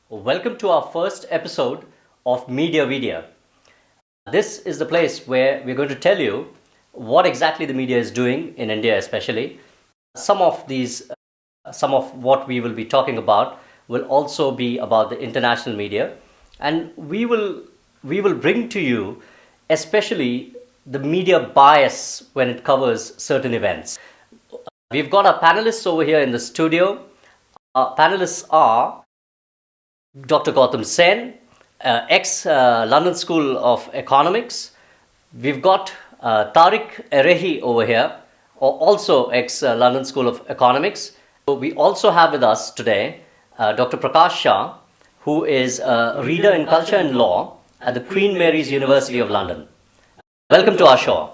Welcome to our first episode of Weediya. This is the place where we're going to tell you what exactly the media is doing in India, especially. Some of what we will be talking about will also be about the international media, and we will bring to you, especially the media bias when it covers certain events. We've got our panelists over here in the studio. Our panelists are Dr. Gautam Sen, ex London School of Economics. We've got Tariq Areehy over here, also ex London School of Economics. We also have with us today Dr. Prakash Shah, who is a reader in culture and law at the Queen Mary's University of London. Welcome to our show.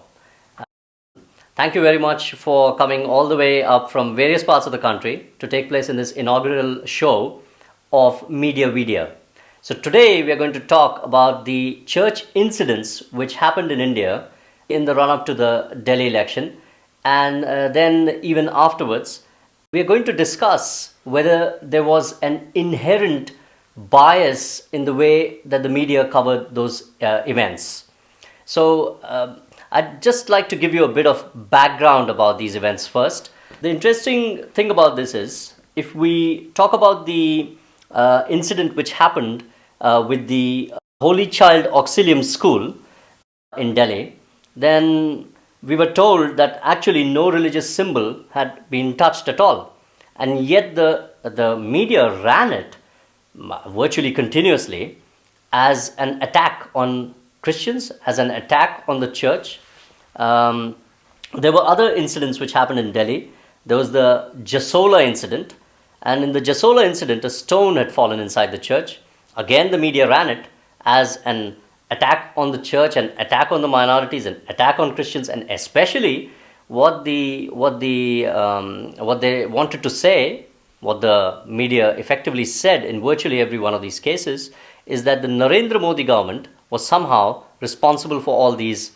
Thank you very much for coming all the way up from various parts of the country to take place in this inaugural show of Weediya. So today we are going to talk about the church incidents which happened in India in the run-up to the Delhi election, and then even afterwards we are going to discuss whether there was an inherent bias in the way that the media covered those events. So I'd just like to give you a bit of background about these events first. The interesting thing about this is, if we talk about the incident which happened with the Holy Child Auxilium School in Delhi, then we were told that actually no religious symbol had been touched at all. And yet the media ran it virtually continuously as an attack on Christians, as an attack on the church. There were other incidents which happened in Delhi. There was the Jasola incident, and in the Jasola incident, a stone had fallen inside the church. Again, the media ran it as an attack on the church, an attack on the minorities, an attack on Christians, and especially what they wanted to say, what the media effectively said in virtually every one of these cases, is that the Narendra Modi government was somehow responsible for all these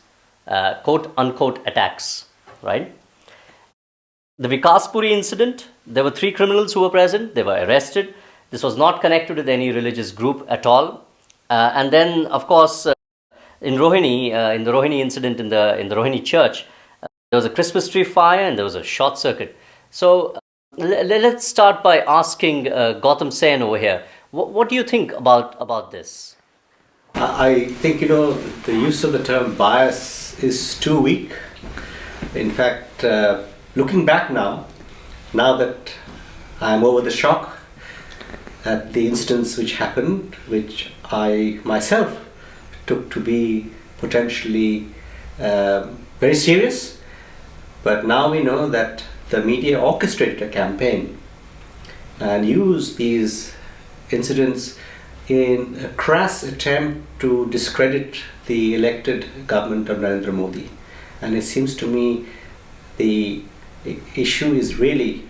quote-unquote attacks, right? The Vikaspuri incident, there were 3 criminals who were present. They were arrested. This was not connected with any religious group at all. And then, of course, in Rohini, in the Rohini incident in the Rohini church, there was a Christmas tree fire and there was a short circuit. So let's start by asking Gautam Sen over here. What do you think about this? I think, the use of the term bias is too weak. In fact, looking back now that I'm over the shock at the incidents which happened, which I myself took to be potentially very serious, but now we know that the media orchestrated a campaign and used these incidents in a crass attempt to discredit the elected government of Narendra Modi. And it seems to me the issue is really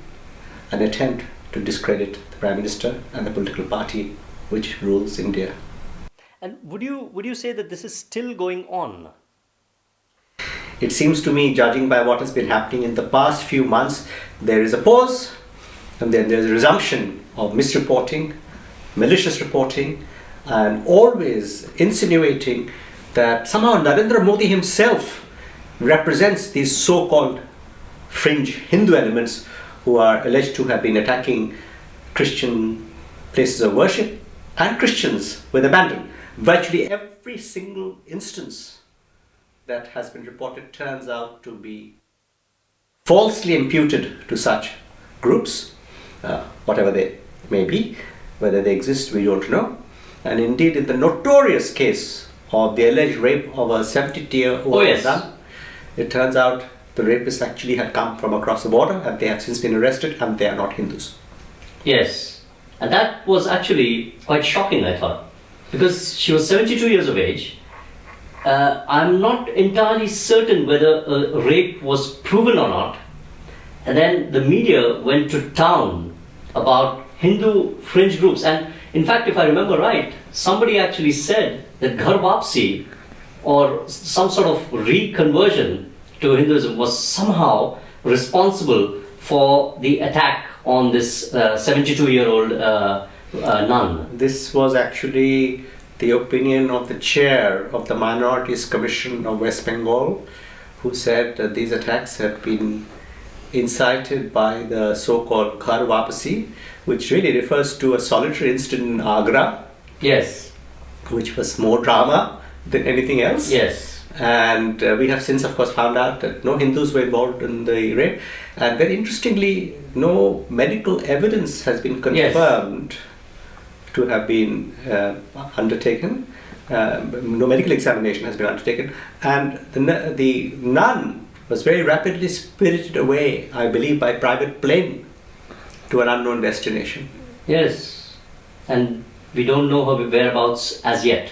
an attempt to discredit the Prime Minister and the political party which rules India. And would you say that this is still going on? It seems to me, judging by what has been happening in the past few months, there is a pause and then there's a resumption of misreporting, malicious reporting, and always insinuating that somehow Narendra Modi himself represents these so-called fringe Hindu elements who are alleged to have been attacking Christian places of worship and Christians with abandon. Virtually every single instance that has been reported turns out to be falsely imputed to such groups, whatever they may be. Whether they exist, we don't know. And indeed, in the notorious case of the alleged rape of a 72-year-old son, it turns out the rapist actually had come from across the border and they have since been arrested and they are not Hindus. Yes, and that was actually quite shocking, I thought, because she was 72 years of age. I'm not entirely certain whether a rape was proven or not. And then the media went to town about Hindu fringe groups. And in fact, if I remember right, somebody actually said that Ghar Wapsi, or some sort of reconversion to Hinduism, was somehow responsible for the attack on this 72-year-old none. This was actually the opinion of the chair of the Minorities Commission of West Bengal, who said that these attacks had been incited by the so-called Ghar Wapasi, which really refers to a solitary incident in Agra, Yes. which was more drama than anything else. Yes. And we have since, of course, found out that no Hindus were involved in the raid. And very interestingly, no medical evidence has been confirmed to have been undertaken. No medical examination has been undertaken. And the nun was very rapidly spirited away, I believe, by private plane to an unknown destination. Yes. And we don't know her whereabouts as yet.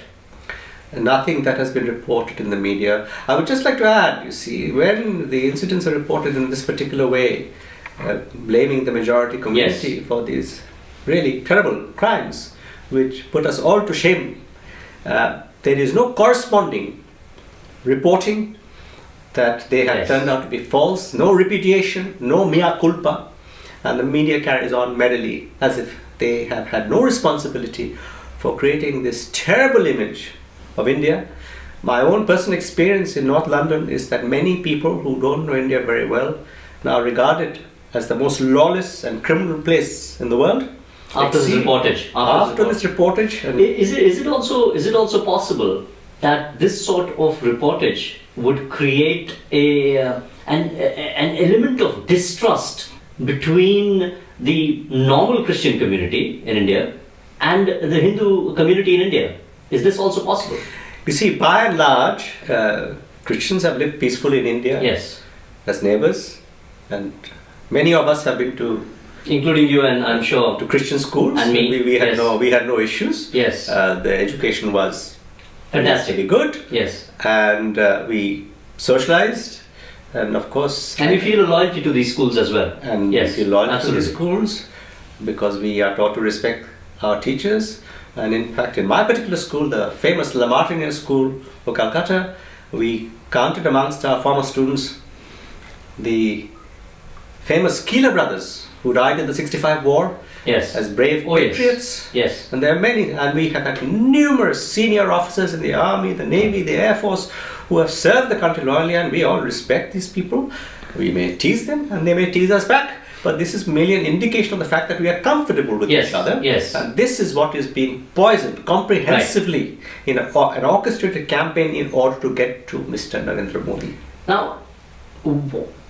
Nothing that has been reported in the media. I would just like to add, you see, when the incidents are reported in this particular way, blaming the majority community for these really terrible crimes, which put us all to shame, there is no corresponding reporting that they have turned out to be false, no repudiation, no mea culpa, and the media carries on merrily as if they have had no responsibility for creating this terrible image of India. My own personal experience in North London is that many people who don't know India very well now regard it as the most lawless and criminal place in the world. After this reportage. After this reportage. And is it also possible that this sort of reportage would create an element of distrust between the normal Christian community in India and the Hindu community in India? Is this also possible? You see, by and large, Christians have lived peacefully in India as neighbors, and many of us have been to, including you, and I'm sure to Christian schools. And me. We had no issues. Yes. The education was fantastic, really good. Yes. And we socialized, and of course. And we feel a loyalty to these schools as well. And we feel loyalty to these schools because we are taught to respect our teachers. And in fact, in my particular school, the famous Lamartine School of Calcutta, we counted amongst our former students the famous Keeler brothers who died in the 65 war as brave patriots. Yes. And there are many, and we have had numerous senior officers in the army, the navy, the air force who have served the country loyally, and we all respect these people. We may tease them and they may tease us back. But this is merely an indication of the fact that we are comfortable with each other. Yes. And this is what is being poisoned comprehensively in an orchestrated campaign in order to get to Mr. Narendra Modi. Now,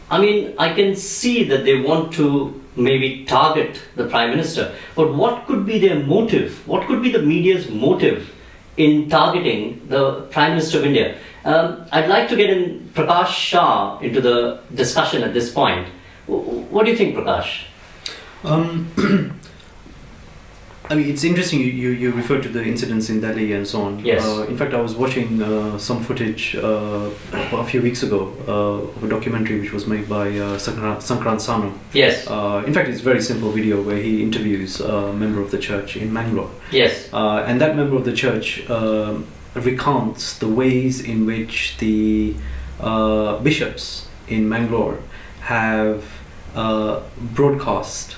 I mean, I can see that they want to maybe target the Prime Minister. But what could be their motive? What could be the media's motive in targeting the Prime Minister of India? I'd like to get in Prakash Shah into the discussion at this point. What do you think, Prakash? I mean, it's interesting you referred to the incidents in Delhi and so on. Yes. In fact, I was watching some footage a few weeks ago of a documentary which was made by Sankrant Sanu. Yes. In fact, it's a very simple video where he interviews a member of the church in Mangalore. Yes. And that member of the church recounts the ways in which the bishops in Mangalore have broadcast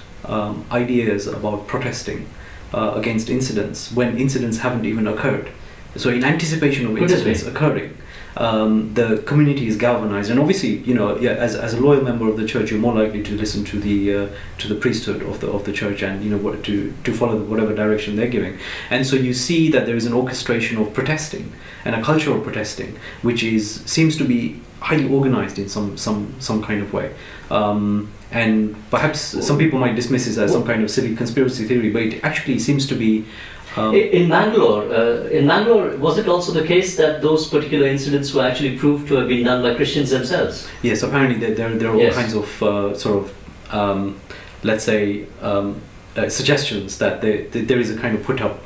ideas about protesting against incidents when incidents haven't even occurred. So in anticipation of incidents occurring, the community is galvanized, and obviously, as a loyal member of the church, you're more likely to listen to the priesthood of the church, and to follow whatever direction they're giving. And so you see that there is an orchestration of protesting and a culture of protesting, which seems to be highly organized in some kind of way. And perhaps some people might dismiss this as some kind of silly conspiracy theory, but it actually seems to be. In Mangalore, was it also the case that those particular incidents were actually proved to have been done by Christians themselves? Yes, apparently there are all kinds of let's say, suggestions that there is a kind of put up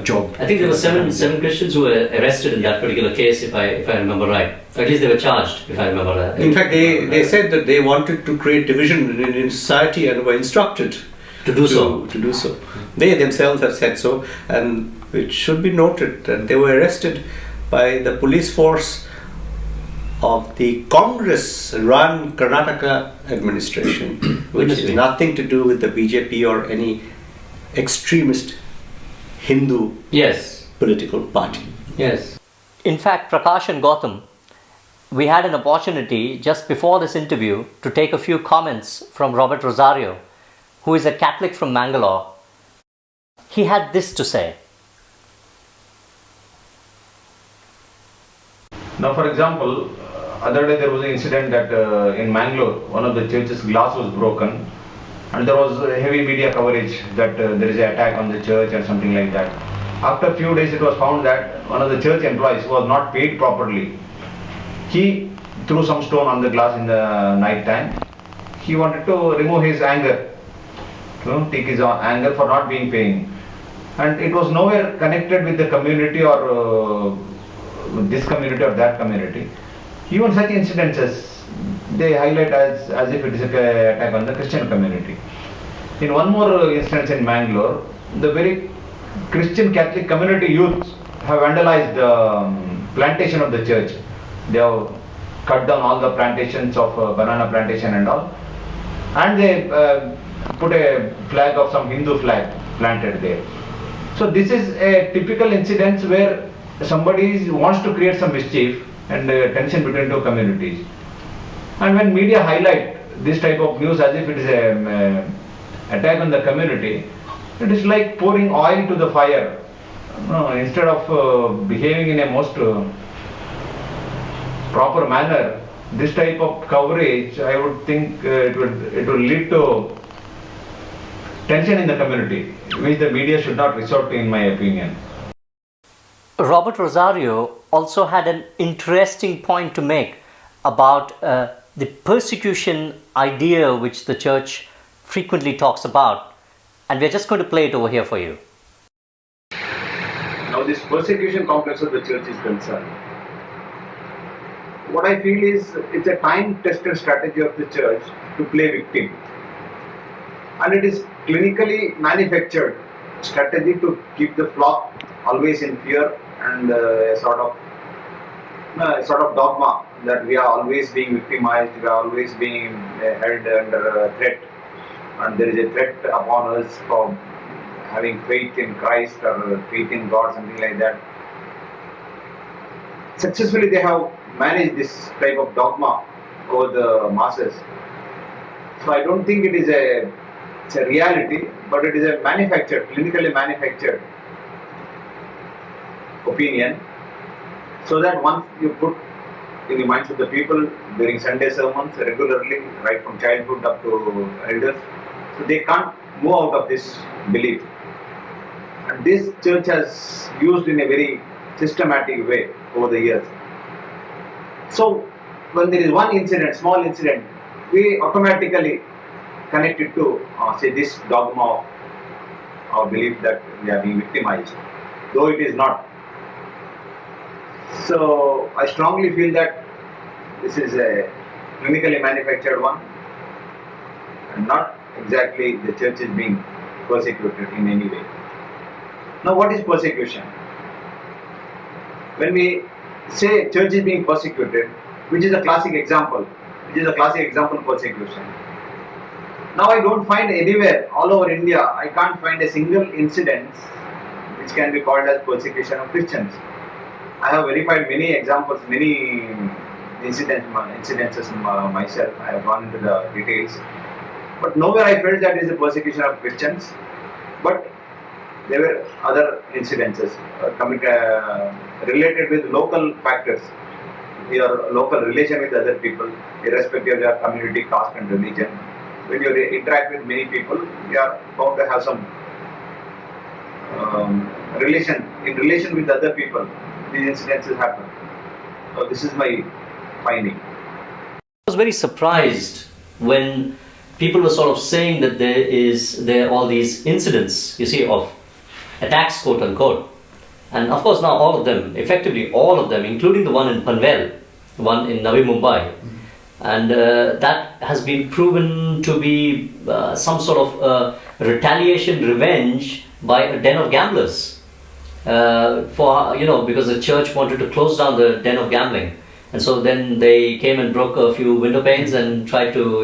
job. I think there were seven Christians who were arrested in that particular case, if I remember right. At least they were charged, if I remember right. In fact, they said that they wanted to create division in society and were instructed to do so. They themselves have said so, and it should be noted that they were arrested by the police force of the Congress-run Karnataka administration, which has nothing to do with the BJP or any extremist Hindu Yes. political party. Yes. In fact, Prakash and Gautam, we had an opportunity just before this interview to take a few comments from Robert Rosario, who is a Catholic from Mangalore. He had this to say. Now, for example, other day there was an incident that in Mangalore, one of the church's glass was broken, and there was heavy media coverage that there is an attack on the church and something like that. After a few days, it was found that one of the church employees was not paid properly. He threw some stone on the glass in the night time. He wanted to remove his anger, take his anger for not being paying, and it was nowhere connected with the community or this community or that community. Even such incidences they highlight as if it is an attack on the Christian community. In one more instance in Mangalore, the very Christian Catholic community youth have vandalized the plantation of the church. They have cut down all the plantations of banana plantation and all, and they put a flag of some Hindu flag planted there. So this is a typical incident where somebody wants to create some mischief and tension between two communities. And when media highlight this type of news as if it is a attack on the community, it is like pouring oil to the fire. Instead of behaving in a most proper manner, this type of coverage, I would think it will lead to tension in the community, which the media should not resort to, in my opinion. Robert Rosario also had an interesting point to make about the persecution idea which the church frequently talks about, and we're just going to play it over here for you. Now this persecution complex of the church is concerned. What I feel is it's a time-tested strategy of the church to play victim, and it is clinically manufactured strategy to keep the flock always in fear and a sort of dogma that we are always being victimized, we are always being held under threat, and there is a threat upon us for having faith in Christ or faith in God, something like that. Successfully they have managed this type of dogma over the masses. So I don't think it's a reality, but it is a clinically manufactured opinion, so that once you put in the minds of the people during Sunday sermons regularly, right from childhood up to elders, so they can't move out of this belief. And this church has used in a very systematic way over the years. So when there is one incident, small incident, we automatically connect it to say this dogma of our belief that we are being victimized, though it is not. So I strongly feel that this is a clinically manufactured one, and not exactly the church is being persecuted in any way. Now what is persecution? When we say church is being persecuted, which is a classic example of persecution. Now I don't find anywhere all over India, I can't find a single incident which can be called as persecution of Christians. I have verified many examples, many incidences myself. I have gone into the details, but nowhere I felt that is a persecution of Christians. But there were other incidences related with local factors, your local relation with other people, irrespective of your community, caste and religion. When you interact with many people, you are bound to have some relation with other people. These incidences happen. So this is my finding. I was very surprised when people were sort of saying that there are all these incidents, you see, of attacks, quote unquote. And of course now all of them, effectively all of them, including the one in Panvel, the one in Navi Mumbai, and that has been proven to be some sort of retaliation, revenge by a den of gamblers. Because the church wanted to close down the den of gambling, and so then they came and broke a few window panes and tried to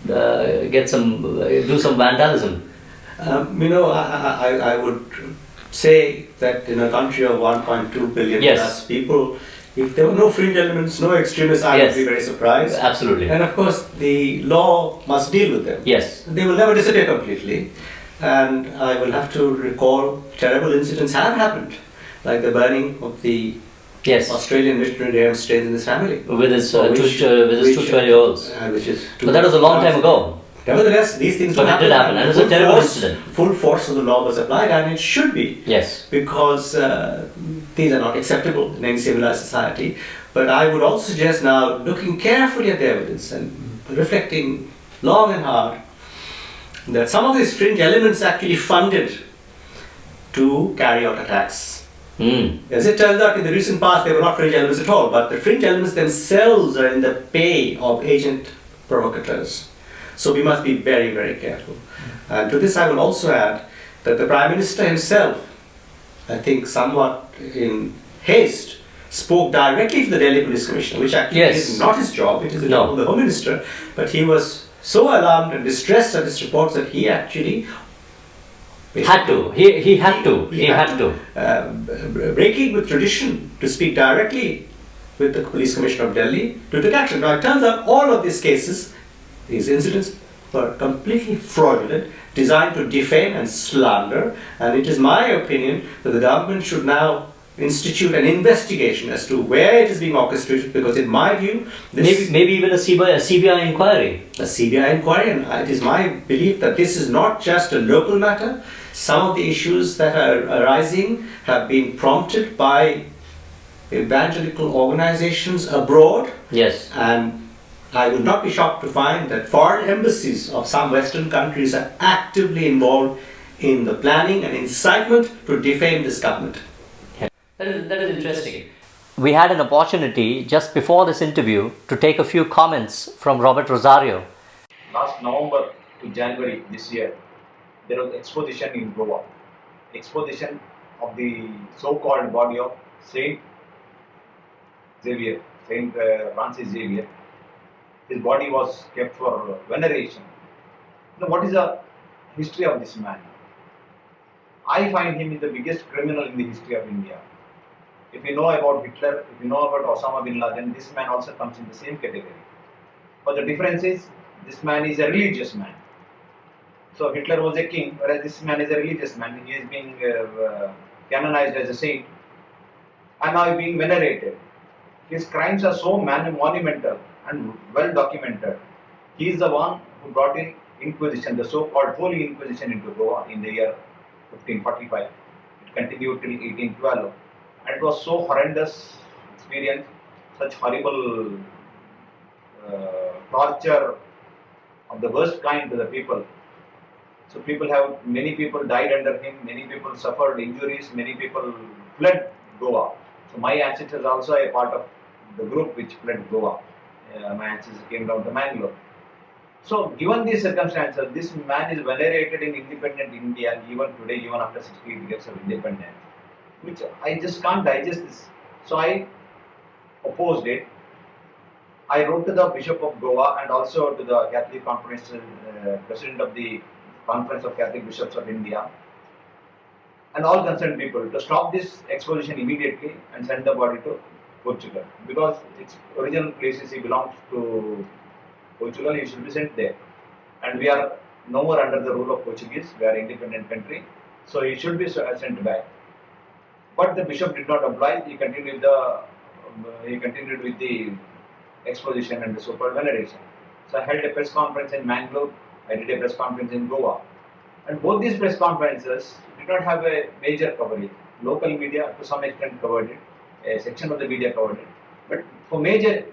do some vandalism. I would say that in a country of 1.2 billion Yes. plus people, if there were no fringe elements, no extremists, I Yes. would be very surprised. Absolutely. And of course, the law must deal with them. Yes. They will never disappear completely. And I will have to recall terrible incidents have happened, like the burning of the Yes. Australian missionary Graham stays in his family. With his Which- two 12-year-olds. Which is But that was a long time ago. Nevertheless, these things But will it did happen, and it was a Full terrible force- incident. Full force of the law was applied, and it should be, Yes. because these are not acceptable in any civilized society. But I would also suggest now, looking carefully at the evidence and reflecting long and hard, that some of these fringe elements actually funded to carry out attacks. As it turns out, in the recent past, they were not fringe elements at all, but the fringe elements themselves are in the pay of agent provocateurs. So we must be very, very careful. And to this, I will also add that the Prime Minister himself, I think somewhat in haste, spoke directly to the Delhi Police Commissioner, which actually Yes. is not his job, it is the No. job of the Home Minister. But he was so alarmed and distressed at this report that he actually Had to. He had to. He had to. breaking with tradition to speak directly with the Police Commissioner of Delhi to take action. Now it turns out all of these cases, these incidents, were completely fraudulent, designed to defame and slander, and it is my opinion that the government should now institute an investigation as to where it is being orchestrated, because in my view, this Maybe even a CBI inquiry. a CBI inquiry, and it is my belief that this is not just a local matter. Some of the issues that are arising have been prompted by evangelical organizations abroad, Yes. and I would not be shocked to find that foreign embassies of some Western countries are actively involved in the planning and incitement to defame this government. That is interesting. We had an opportunity just before this interview to take a few comments from Robert Rosario. Last November to January this year, there was exposition in Goa. Exposition of the so-called body of Saint Xavier, Saint Francis Xavier. His body was kept for veneration. Now, what is the history of this man? I find him is the biggest criminal in the history of India. If you know about Hitler, if you know about Osama bin Laden, this man also comes in the same category. But the difference is, this man is a religious man. So Hitler was a king, whereas this man is a religious man. He is being canonized as a saint, and now being venerated. His crimes are so monumental and well documented. He is the one who brought in Inquisition, the so-called Holy Inquisition, into Goa in the year 1545. It continued till 1812. And it was so horrendous experience, such horrible torture of the worst kind to the people. So many people died under him, many people suffered injuries, many people fled Goa. So my ancestors also a part of the group which fled Goa. My ancestors came down to Mangalore. So given these circumstances, this man is venerated in independent India even today, even after 68 years of independence, which I just can't digest this. So I opposed it. I wrote to the Bishop of Goa and also to the Catholic Conference, President of the Conference of Catholic Bishops of India, and all concerned people to stop this exposition immediately and send the body to Portugal, because its original place is he belongs to Portugal. He should be sent there, and we are no more under the rule of Portuguese. We are an independent country, so he should be sent back. But the bishop did not oblige. He continued with the exposition and the so-called veneration. So I held a press conference in Mangalore. I did a press conference in Goa, and both these press conferences did not have a major coverage. Local media to some extent covered it. A section of the media covered it. But for major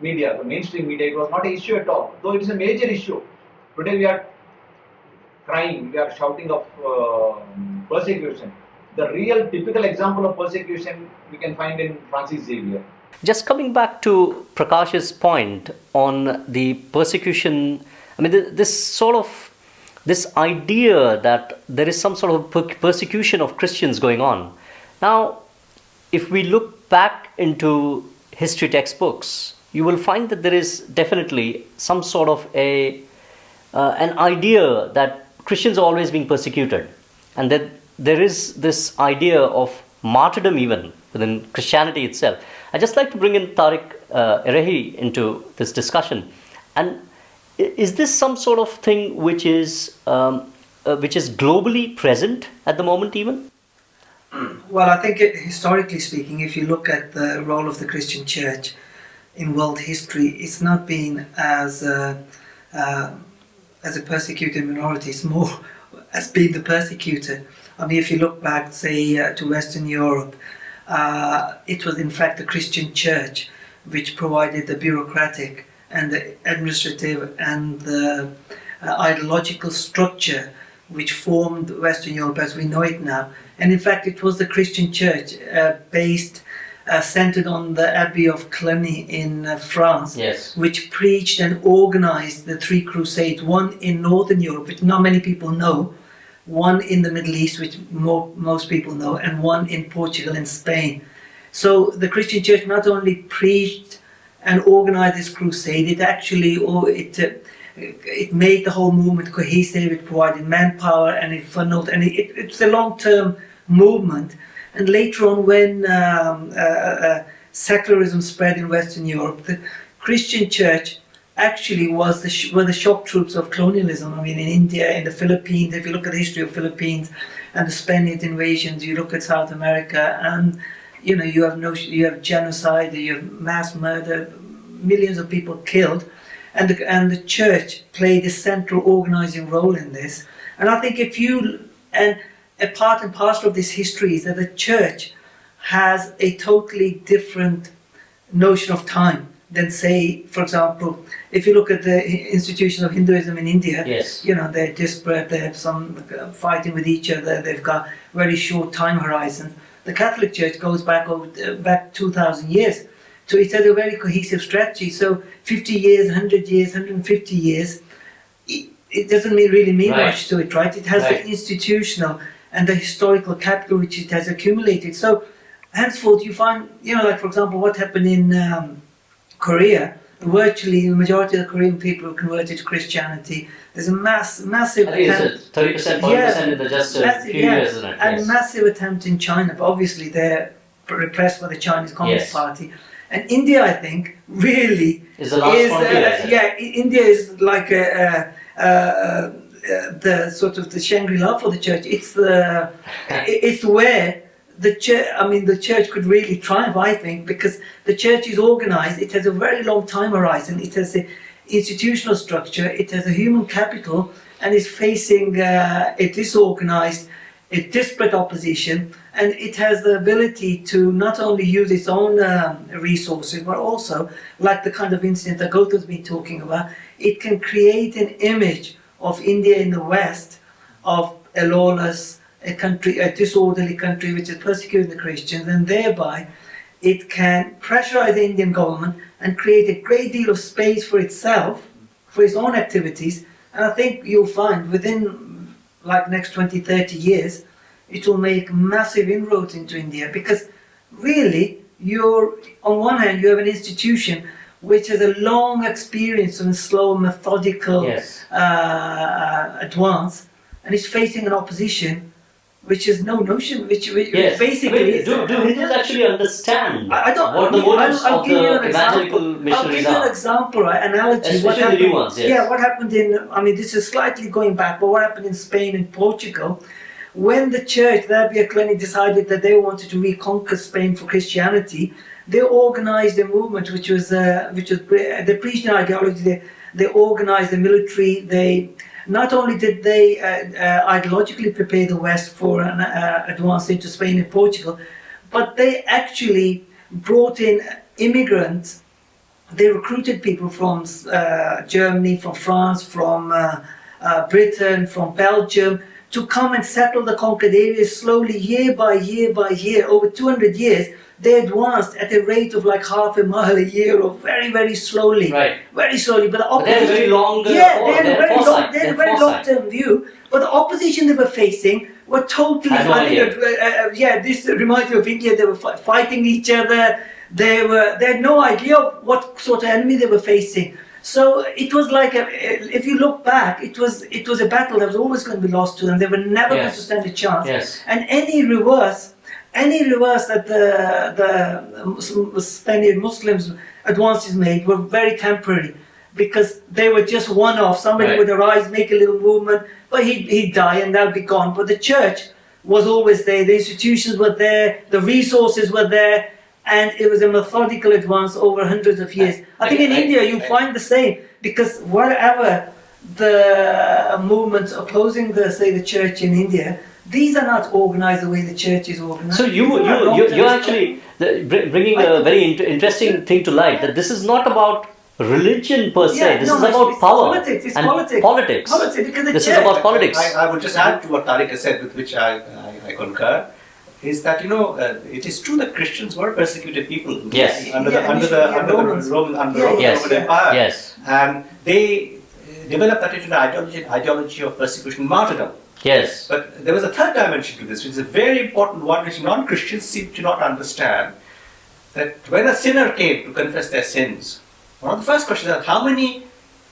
media, the mainstream media, it was not an issue at all. Though it is a major issue. Today we are crying, we are shouting of persecution. The real typical example of persecution we can find in Francis Xavier. Just coming back to Prakash's point on the persecution, I mean, this idea that there is some sort of persecution of Christians going on. Now, if we look back into history textbooks, you will find that there is definitely some sort of an idea that Christians are always being persecuted, and that there is this idea of martyrdom even within Christianity itself. I'd just like to bring in Tariq Areehy into this discussion. And is this some sort of thing which is globally present at the moment even? Well, I think historically speaking, if you look at the role of the Christian Church in world history, it's not been as a persecuted minority. It's more as being the persecutor. I mean, if you look back, say, to Western Europe, it was in fact the Christian Church which provided the bureaucratic and the administrative and the ideological structure which formed Western Europe as we know it now. And in fact, it was the Christian Church centered on the Abbey of Cluny in France, yes, which preached and organized the three crusades, one in Northern Europe, which not many people know, one in the Middle East, which most people know, and one in Portugal and Spain. So the Christian Church not only preached and organized this crusade, it actually it made the whole movement cohesive. It provided manpower and it funneled, and it's a long-term movement. And later on, when secularism spread in Western Europe, the Christian Church actually were the shock troops of colonialism. I mean, in India, in the Philippines, if you look at the history of Philippines and the Spanish invasions, you look at South America, and you know you have genocide, you have mass murder, millions of people killed, and the church played a central organizing role in this. And I think a part and parcel of this history is that the church has a totally different notion of time than, say, for example, if you look at the institution of Hinduism in India, yes, you know, they're disparate, they have some fighting with each other, they've got very short time horizons. The Catholic Church goes back 2,000 years. So it has a very cohesive strategy. So 50 years, 100 years, 150 years, it doesn't really mean right. much to it, right? It has right. the institutional and the historical capital which it has accumulated. So henceforth you find, you know, like for example, what happened in Korea, virtually the majority of the Korean people who converted to Christianity. There's a massive I think it's 30%, 40% in just a few years, isn't it? And yes. massive attempt in China, but obviously they're repressed by the Chinese Communist yes. Party. And India, I think, really is the last frontier. India is like the sort of the Shangri-La for the church. It's where the church. I mean, the church could really triumph, I think, because the church is organized. It has a very long time horizon. It has an institutional structure. It has a human capital, and is facing a disorganized, a disparate opposition. And it has the ability to not only use its own resources, but also, like the kind of incident that Gautam's been talking about, it can create an image of India in the West, of a lawless, a disorderly country which is persecuting the Christians, and thereby it can pressurize the Indian government and create a great deal of space for itself, for its own activities. And I think you'll find within like next 20, 30 years, it will make massive inroads into India, because really on one hand you have an institution which has a long experience and slow methodical yes. Advance, and is facing an opposition which has no notion, which yes. basically... do Hindus actually understand I don't, what the motives of the evangelical missionaries I'll give you an example, right? Analogy. Especially the new ones, yes. Yeah, what happened this is slightly going back, but what happened in Spain and Portugal, when the church, the Abbey of Cluny, decided that they wanted to reconquer Spain for Christianity, they organized a movement which was they preached an ideology. They organized the military. They not only did they ideologically prepare the West for an advance into Spain and Portugal, but they actually brought in immigrants. They recruited people from Germany, from France, from Britain, from Belgium, to come and settle the conquered areas slowly, year by year by year. Over 200 years, they advanced at a rate of like half a mile a year, or very, very slowly. Right. Very slowly. But the opposition... But they had a very long... they had a very long-term view. But the opposition they were facing were totally... this reminds me of India. They were fighting each other. They had no idea of what sort of enemy they were facing. So it was like, if you look back, it was a battle that was always going to be lost to them. They were never going to stand a chance. Yes. And any reverse that the Spaniard Muslims advances made were very temporary, because they were just one-off. Somebody would arise, make a little movement, but he'd die and that'll be gone. But the church was always there. The institutions were there. The resources were there. And it was a methodical advance over hundreds of years. I think in India you find the same, because whatever the movements opposing the church in India, these are not organized the way the church is organized. So you're actually bringing a very interesting thing to light, that this is not about religion per se. This is about power it's and politics. Because this is about politics. I would just add to what Tariq has said, with which I concur, is that it is true that Christians were persecuted people under the Roman Empire. Yes. And they developed that into an ideology of persecution and martyrdom. Yes. But there was a third dimension to this, which is a very important one, which non-Christians seem to not understand. That when a sinner came to confess their sins, one of the first questions is, how many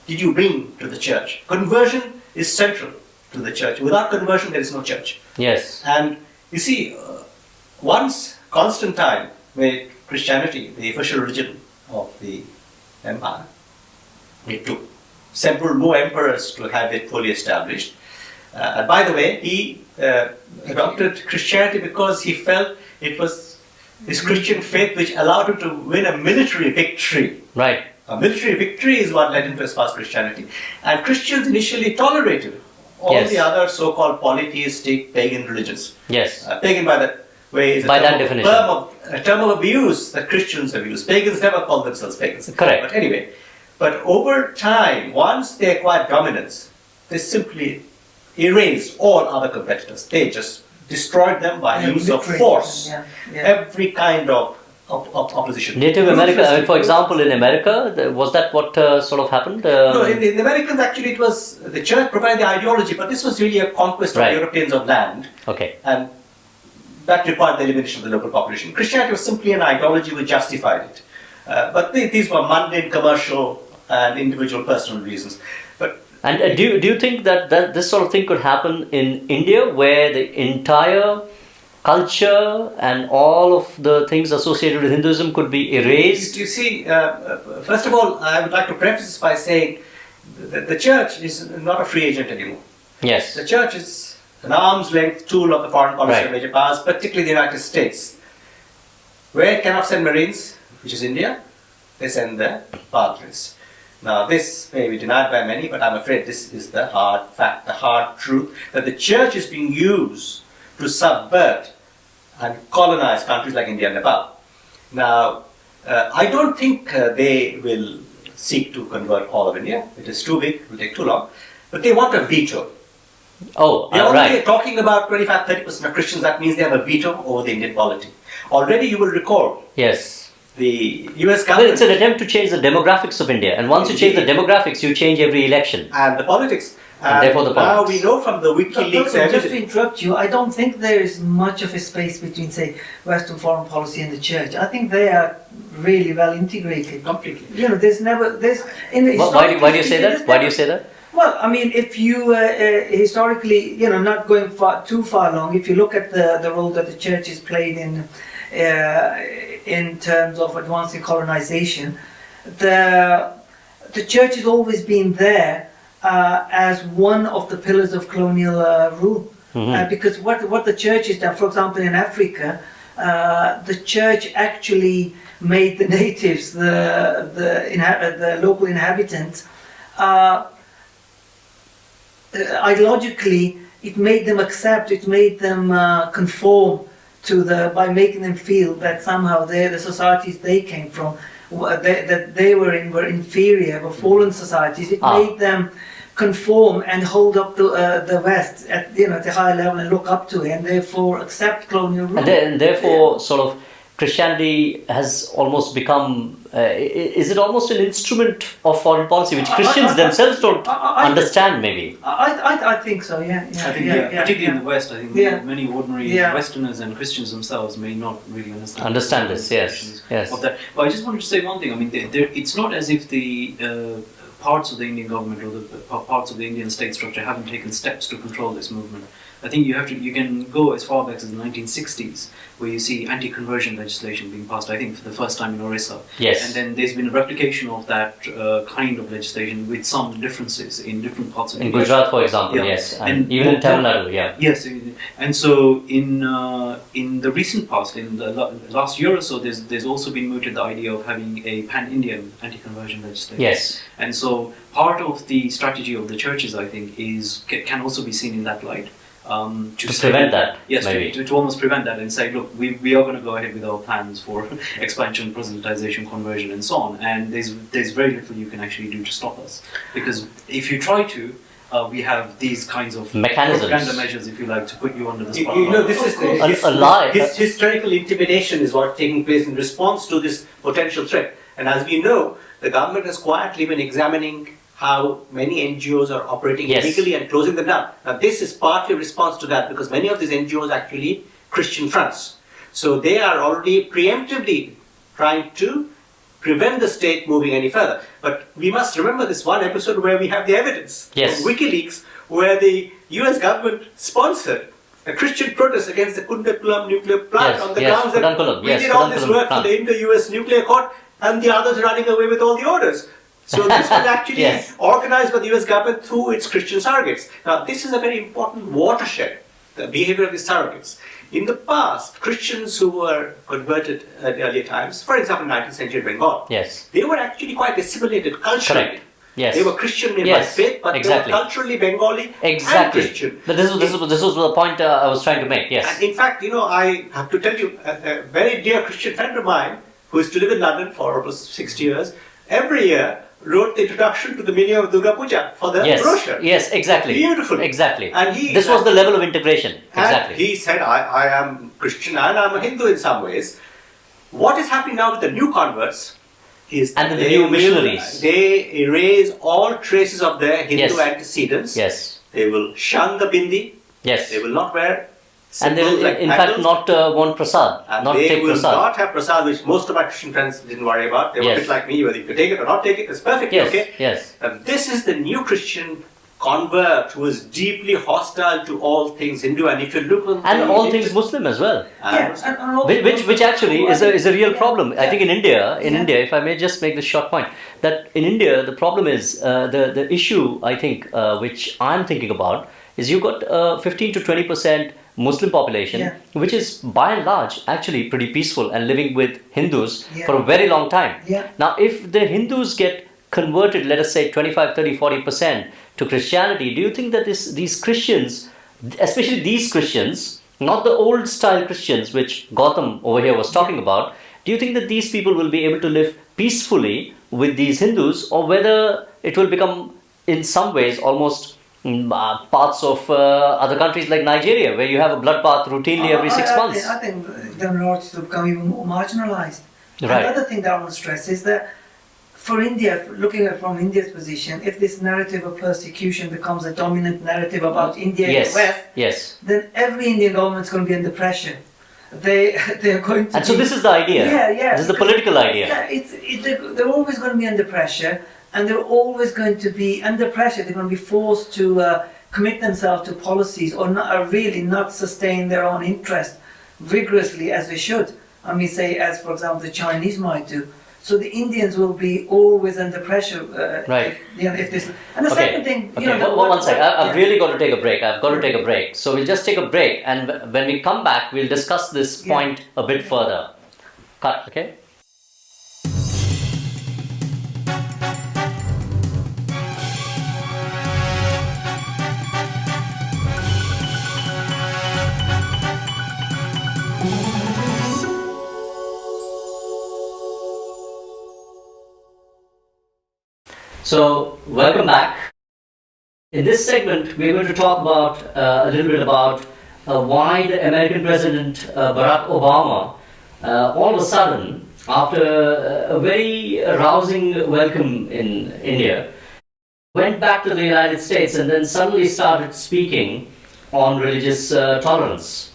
did you bring to the church? Conversion is central to the church. Without conversion, there is no church. Yes. And you see, once Constantine made Christianity the official religion of the empire, it took several more emperors to have it fully established. And by the way, he adopted Christianity because he felt it was his Christian faith which allowed him to win a military victory. Right. A military victory is what led him to espouse Christianity. And Christians initially tolerated all the other so-called polytheistic pagan religions. Yes. Pagan, by that way, is a term of abuse that Christians have used. Pagans never call themselves pagans. Correct. But anyway, over time, once they acquired dominance, they simply erased all other competitors. They just destroyed them by use of force. Every kind of opposition. Native America, for example, in America, was that what sort of happened? No, in the Americans, actually, it was the church provided the ideology, but this was really a conquest of Europeans of land. Okay. And that required the elimination of the local population. Christianity was simply an ideology which justified it. But these were mundane, commercial, and individual personal reasons. And do you think that this sort of thing could happen in India, where the entire culture and all of the things associated with Hinduism could be erased? You see, first of all, I would like to preface this by saying that the church is not a free agent anymore. Yes. The church is an arm's length tool of the foreign policy of major powers, particularly the United States. Where it cannot send Marines, which is India, they send their padres. Now, this may be denied by many, but I'm afraid this is the hard fact, the hard truth, that the church is being used to subvert and colonize countries like India and Nepal. Now, I don't think they will seek to convert all of India. It is too big, it will take too long. But they want a veto. Oh, they're already talking about 25-30% of Christians. That means they have a veto over the Indian polity. Already you will recall. Yes. The US government... Well, it's an attempt to change the demographics of India. And once you change the demographics, you change every election. And the politics. And therefore the now politics. we know from the WikiLeaks evidence... Just to interrupt you, I don't think there is much of a space between, say, Western foreign policy and the church. I think they are really well integrated. Completely. There's never... Why do you say that? Why do you say that? Well, I mean, if you historically, not going too far along, if you look at the role that the church has played in terms of advancing colonization, the church has always been there as one of the pillars of colonial rule. Mm-hmm. Because what the church has done, for example, in Africa, the church actually made the natives, the local inhabitants, ideologically, it made them accept, it made them conform to by making them feel that somehow the societies they came from, that they were in, were inferior, were fallen societies. It made them conform and hold up to the West at a higher level and look up to it, and therefore accept colonial rule. And therefore, sort of, Christianity has almost become, is it almost an instrument of foreign policy, which Christians themselves don't understand, maybe? I think so, yeah. I think, particularly in the West, I think many ordinary Westerners and Christians themselves may not really understand this, yes. Of that. But I just wanted to say one thing. I mean, it's not as if the parts of the Indian government or the parts of the Indian state structure haven't taken steps to control this movement. I think you can go as far back as the 1960s, where you see anti-conversion legislation being passed, I think for the first time in Orissa. Yes. And then there's been a replication of that kind of legislation with some differences in different parts of In India. Gujarat, for example, Yeah. yes. And even in Tamil Nadu, yeah. Yes, and so in the recent past, in the last year or so, there's also been mooted the idea of having a pan-Indian anti-conversion legislation. Yes. And so part of the strategy of the churches, I think, can also be seen in that light. To prevent that, yes, maybe. to almost prevent that and say, look, we are going to go ahead with our plans for expansion, proselytization, conversion, and so on. And there's very little you can actually do to stop us, because if you try to, we have these kinds of mechanisms, propaganda measures, if you like, to put you under the spotlight. You know, this is a lie. Historical intimidation is what taking place in response to this potential threat. And as we know, the government has quietly been examining how many NGOs are operating Yes. illegally and closing them down. Now, this is partly a response to that, because many of these NGOs are actually Christian fronts. So they are already preemptively trying to prevent the state moving any further. But we must remember this one episode where we have the evidence Yes. of WikiLeaks, where the US government sponsored a Christian protest against the Kundakulam nuclear plant Yes, on the yes, grounds that Kudankulam, we yes, did all this Kudankulam work for plant. the Indo-US nuclear court, and the others running away with all the orders. So this was actually Yes. organized by the US government through its Christian surrogates. Now, this is a very important watershed, the behavior of these surrogates. In the past, Christians who were converted at earlier times, for example, 19th century Bengal, Yes. they were actually quite assimilated culturally. Correct. Yes. They were Christian in Yes, by faith, but exactly. they were culturally Bengali Exactly. and Christian. But this was the point I was trying to make. Yes. And in fact, you know, I have to tell you, a very dear Christian friend of mine, who used to live in London for almost 60 years, every year wrote the introduction to the meaning of Durga Puja for the Yes. brochure. Yes. Exactly. Beautiful. Exactly. And this was the level of integration. Exactly. And he said, I am Christian and I'm a Hindu in some ways. What is happening now with the new converts is And that the new missionaries. They erase all traces of their Hindu Yes. antecedents. Yes. They will shun the bindi. Yes. They will not wear And they symbols will, like in fact, idols. not want prasad. And Not they take will prasad. not have prasad, which most of my Christian friends didn't worry about. They were Yes. a bit like me, whether you could take it or not take it, it's perfectly Yes. okay. Yes. And this is the new Christian convert who is deeply hostile to all things Hindu. And if you look on And all things Muslim as well. Yeah, and also Which actually is a real Yeah. problem. I think in India, Yeah. if I may just make this short point, that in India the problem is the issue I think which I'm thinking about is you've got 15 to 20% Muslim population, Yeah. which is by and large actually pretty peaceful and living with Hindus Yeah. for a very long time. Yeah. Now, if the Hindus get converted, let us say 25, 30, 40% to Christianity, do you think that these Christians, especially these Christians, not the old style Christians which Gautam over here was talking about, do you think that these people will be able to live peacefully with these Hindus, or whether it will become in some ways almost parts of other countries like Nigeria, where you have a bloodbath routinely every 6 months? I think the North will become even more marginalized. Right. And the other thing that I want to stress is that for India, looking at from India's position, if this narrative of persecution becomes a dominant narrative about India in Yes, the West, yes. then every Indian government is going to be under pressure. They're going to. And so this is the idea. Yeah. This is the because- political idea. Yeah, they're always going to be under pressure, and they're always going to be under pressure. They're going to be forced to commit themselves to policies or really not sustain their own interest vigorously as they should. I mean, say, as for example, the Chinese might do. So the Indians will be always under pressure. Right. If this. And the Okay. second thing, Okay, one second. I've really got to take a break. I've got to take a break. So we'll just take a break, and when we come back, we'll discuss this Yeah. point a bit further. Cut, okay? So, welcome back. In this segment, we're going to talk about a little bit about why the American President Barack Obama, all of a sudden, after a very rousing welcome in India, went back to the United States and then suddenly started speaking on religious tolerance,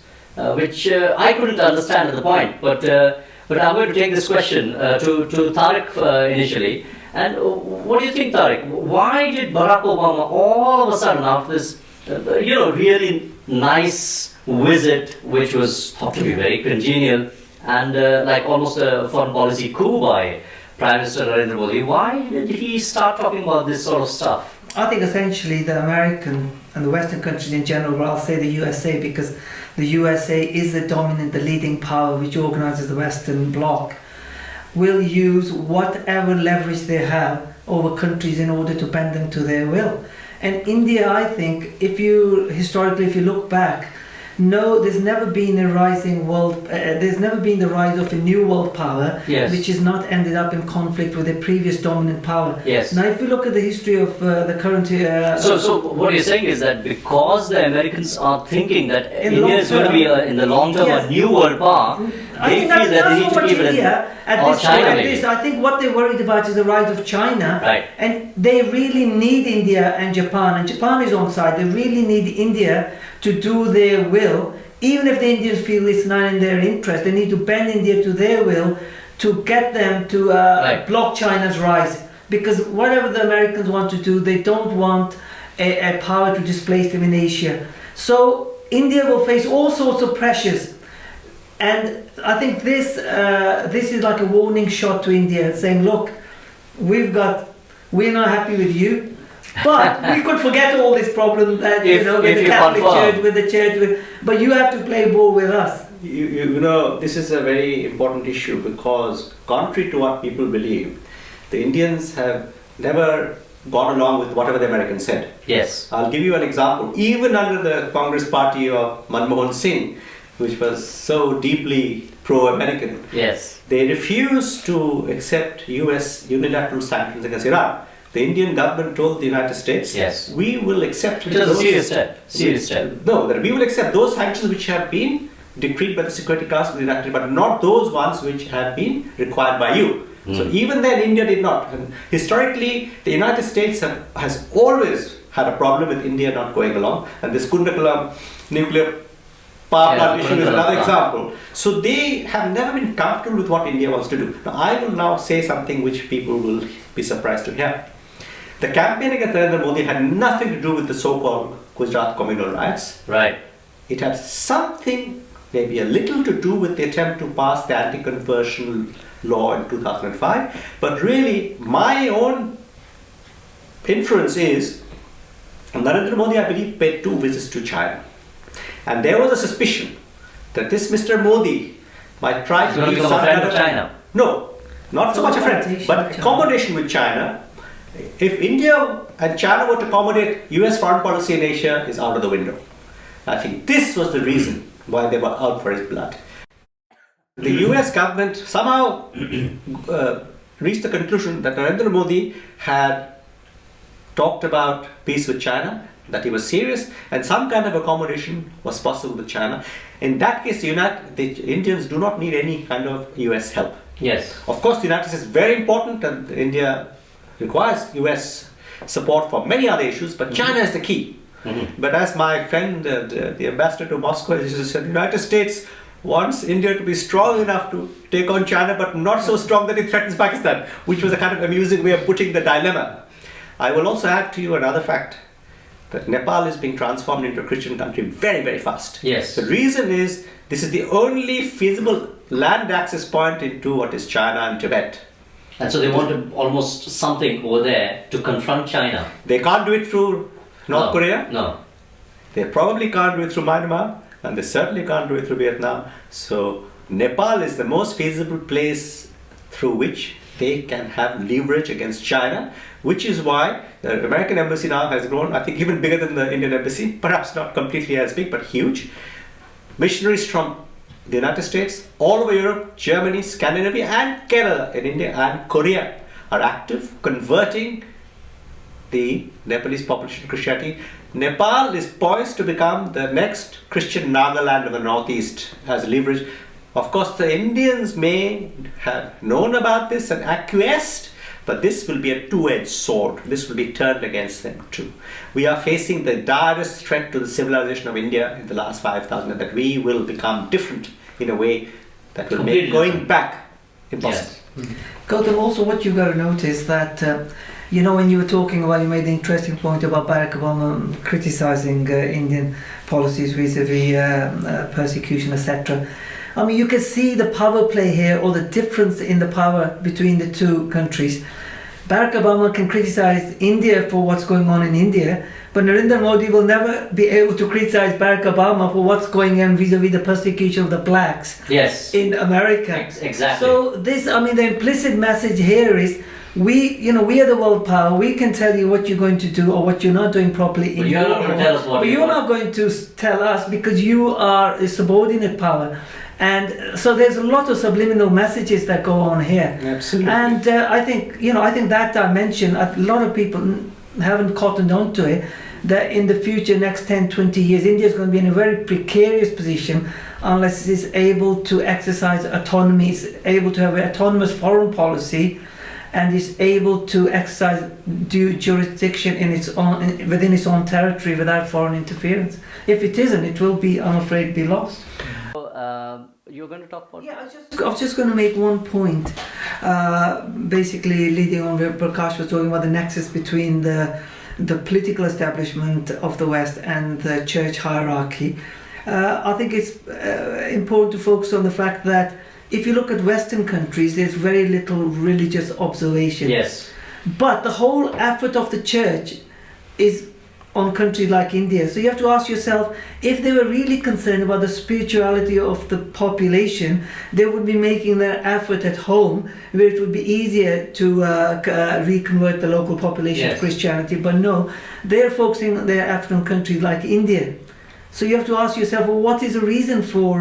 which I couldn't understand at the point. But I'm going to take this question to Tariq initially. And what do you think, Tariq? Why did Barack Obama all of a sudden, after this, really nice visit, which was thought to be very congenial, and like almost a foreign policy coup by Prime Minister Narendra Modi, why did he start talking about this sort of stuff? I think essentially the American and the Western countries in general, but I'll say the USA, because the USA is the dominant, the leading power which organizes the Western bloc, will use whatever leverage they have over countries in order to bend them to their will. And India, I think, if you look back, no, there's never been a rising world, there's never been the rise of a new world power, yes, which has not ended up in conflict with a previous dominant power. Yes. Now, if you look at the history of the current... So what you're saying is that because the Americans are thinking that India is going to be, in the long term, yes, a new world power, they feel that they need to keep it in... Or China, maybe. I think what they're worried about is the rise of China. Right. And they really need India and Japan is on side. They really need India to do their will. Even if the Indians feel it's not in their interest, they need to bend India to their will to get them to block China's rise. Because whatever the Americans want to do, they don't want a power to displace them in Asia. So India will face all sorts of pressures. And I think this is like a warning shot to India, saying, look, we're not happy with you, but we could forget all this problem that with the Catholic Church, with the church, but you have to play ball with us. You know, this is a very important issue, because contrary to what people believe, the Indians have never gone along with whatever the Americans said. Yes. I'll give you an example. Even under the Congress party of Manmohan Singh, which was so deeply pro-American, yes, they refused to accept US unilateral sanctions against Iran. The Indian government told the United States, yes, we will accept... Which is a serious step. Serious step. No, that we will accept those sanctions which have been decreed by the Security Council of the United States, but not those ones which have been required by you. So even then India did not. And historically, the United States has always had a problem with India not going along, and this Kundakalam nuclear power plant issue is another example. So they have never been comfortable with what India wants to do. Now I will now say something which people will be surprised to hear. The campaign against Narendra Modi had nothing to do with the so-called Gujarat communal riots. Right. It had something, maybe a little, to do with the attempt to pass the anti-conversion law in 2005. But really, my own inference is, Narendra Modi, I believe, paid 2 visits to China. And there was a suspicion that this Mr. Modi might try to become a friend of China. No, not so much a friend, but accommodation with China. If India and China were to accommodate US foreign policy in Asia, is out of the window. I think this was the reason why they were out for his blood. The US government somehow reached the conclusion that Narendra Modi had talked about peace with China, that he was serious, and some kind of accommodation was possible with China. In that case, the Indians do not need any kind of US help. Yes. Of course, the United States is very important, and India requires US support for many other issues, but China is the key. But as my friend, the ambassador to Moscow, said, the United States wants India to be strong enough to take on China, but not so strong that it threatens Pakistan, which was a kind of amusing way of putting the dilemma. I will also add to you another fact, that Nepal is being transformed into a Christian country very, very fast. Yes. The reason is, this is the only feasible land access point into what is China and Tibet. And so they wanted almost something over there to confront China. They can't do it through North Korea. No. They probably can't do it through Myanmar, and they certainly can't do it through Vietnam. So Nepal is the most feasible place through which they can have leverage against China, which is why the American embassy now has grown, I think, even bigger than the Indian embassy, perhaps not completely as big, but huge. Missionaries from the United States, all over Europe, Germany, Scandinavia, and Kerala in India and Korea are active, converting the Nepalese population to Christianity. Nepal is poised to become the next Christian Nagaland of the Northeast as leverage. Of course, the Indians may have known about this and acquiesced, but this will be a two-edged sword. This will be turned against them too. We are facing the direst threat to the civilization of India in the last 5,000 years, that we will become different in a way that will make going back impossible. Yes. Gautam, also what you've got to notice that, when you were talking about, you made the interesting point about Barack Obama criticizing Indian policies vis-a-vis persecution, etc. I mean, you can see the power play here, or the difference in the power between the two countries. Barack Obama can criticize India for what's going on in India, but Narendra Modi will never be able to criticize Barack Obama for what's going on vis-a-vis the persecution of the blacks in America. Exactly. So the implicit message here is, we are the world power. We can tell you what you're going to do or what you're not doing properly. But you're not going to tell us what. But you're not going to tell us, because you are a subordinate power. And so there's a lot of subliminal messages that go on here. Absolutely. And I think that dimension, a lot of people haven't cottoned on to it, that in the future, next 10, 20 years, India is going to be in a very precarious position unless it is able to exercise autonomy, is able to have an autonomous foreign policy, and is able to exercise due jurisdiction within its own territory without foreign interference. If it isn't, it will be, I'm afraid, be lost. You're going to talk about? Yeah, I was just going to make one point, basically leading on where Prakash was talking about the nexus between the political establishment of the West and the church hierarchy. I think it's important to focus on the fact that if you look at Western countries, there's very little religious observation. Yes. But the whole effort of the church is on countries like India. So you have to ask yourself, if they were really concerned about the spirituality of the population, they would be making their effort at home, where it would be easier to reconvert the local population to Christianity. But no, they're focusing their effort on countries like India. So you have to ask yourself, well, what is the reason for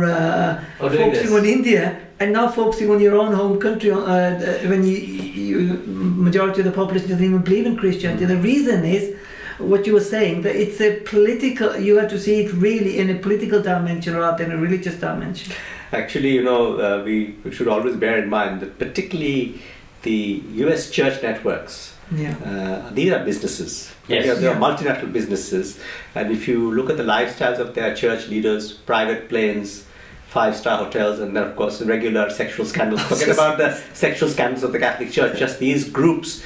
focusing on India and not focusing on your own home country when you majority of the population doesn't even believe in Christianity? The reason is what you were saying, that it's a political, you have to see it really in a political dimension rather than a religious dimension. Actually, we should always bear in mind that particularly the US church networks, these are businesses. Yes. They are multinational businesses, and if you look at the lifestyles of their church leaders, private planes, 5-star hotels, and then of course the regular sexual scandals. Forget about the sexual scandals of the Catholic Church, just these groups.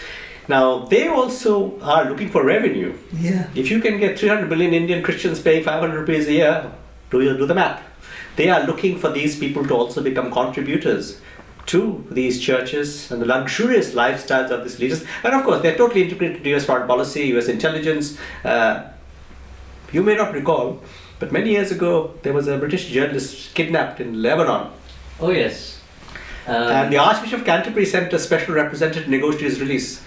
Now, they also are looking for revenue. Yeah. If you can get 300 million Indian Christians paying 500 rupees a year, do the math. They are looking for these people to also become contributors to these churches and the luxurious lifestyles of these leaders. And of course, they're totally integrated to US foreign policy, US intelligence. You may not recall, but many years ago, there was a British journalist kidnapped in Lebanon. Oh, yes. And the Archbishop of Canterbury sent a special representative to negotiate his release.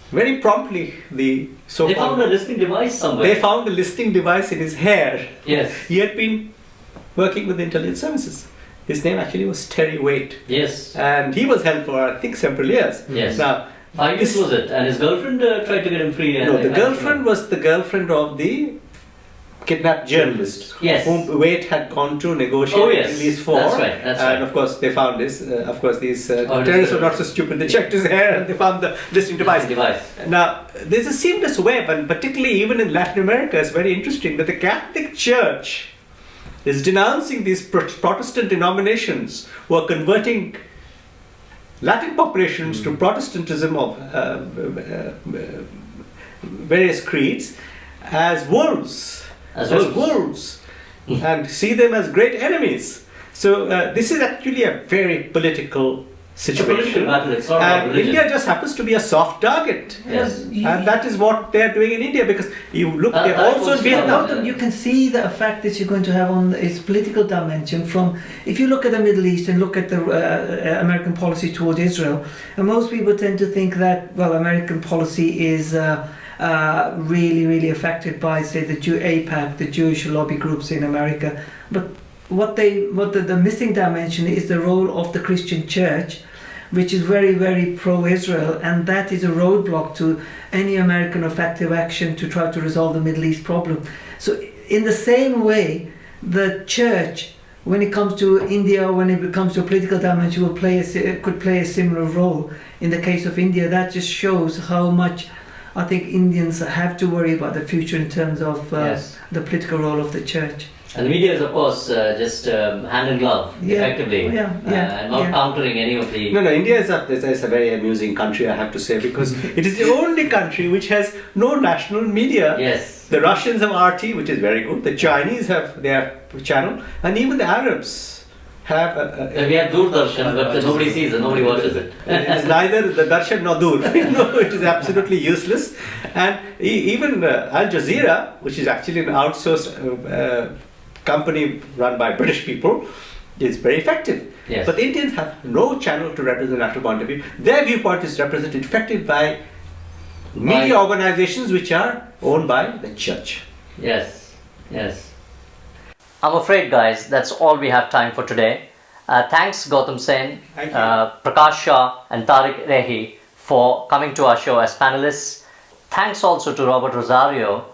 Very promptly, they found a listening device somewhere. They found a listening device in his hair. Yes. He had been working with the intelligence services. His name actually was Terry Waite. Yes. And he was held for, I think, several years. Yes. Now, 5 years was it? And his girlfriend tried to get him free. No, the girlfriend was the girlfriend of the kidnapped journalist, whom Waite had gone to negotiate release for. That's right. And of course, they found this. Of course, these terrorists were not so stupid. They checked his hair and they found the listening device. Now, there's a seamless web, and particularly even in Latin America, it's very interesting that the Catholic Church is denouncing these Protestant denominations who are converting Latin populations to Protestantism of various creeds as wolves. And see them as great enemies. So this is actually a very political situation. And India just happens to be a soft target. Yes. And that is what they are doing in India, because you look, they're also in Vietnam. You can see the effect that you're going to have on its political dimension from, if you look at the Middle East and look at the American policy toward Israel, and most people tend to think that, well, American policy is really affected by, say, the AIPAC, the Jewish lobby groups in America. But the missing dimension is the role of the Christian church, which is very pro-Israel, and that is a roadblock to any American effective action to try to resolve the Middle East problem. So in the same way, the church, when it comes to India, when it comes to a political dimension, could play a similar role. In the case of India, that just shows how much I think Indians have to worry about the future in terms of the political role of the church. And the media is, of course, just hand in glove, effectively, not countering any of the. No, India is a very amusing country, I have to say, because it is the only country which has no national media. Yes. The Russians have RT, which is very good. The Chinese have their channel, and even the Arabs have. We have Doordarshan, but nobody sees it, nobody watches it. It is neither the Darshan nor Dur. No, it is absolutely useless. And even Al Jazeera, which is actually an outsourced company run by British people, is very effective. Yes. But the Indians have no channel to represent the national point of view. Their viewpoint is represented effectively by media organizations which are owned by the church. Yes, yes. I'm afraid, guys, that's all we have time for today. Thanks, Gautam Sen, Thank you. Prakash Shah, and Tariq Areehy for coming to our show as panelists. Thanks also to Robert Rosario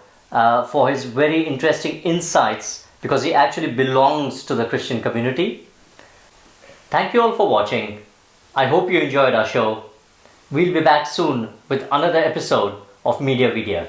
for his very interesting insights, because he actually belongs to the Christian community. Thank you all for watching. I hope you enjoyed our show. We'll be back soon with another episode of Media Weediya.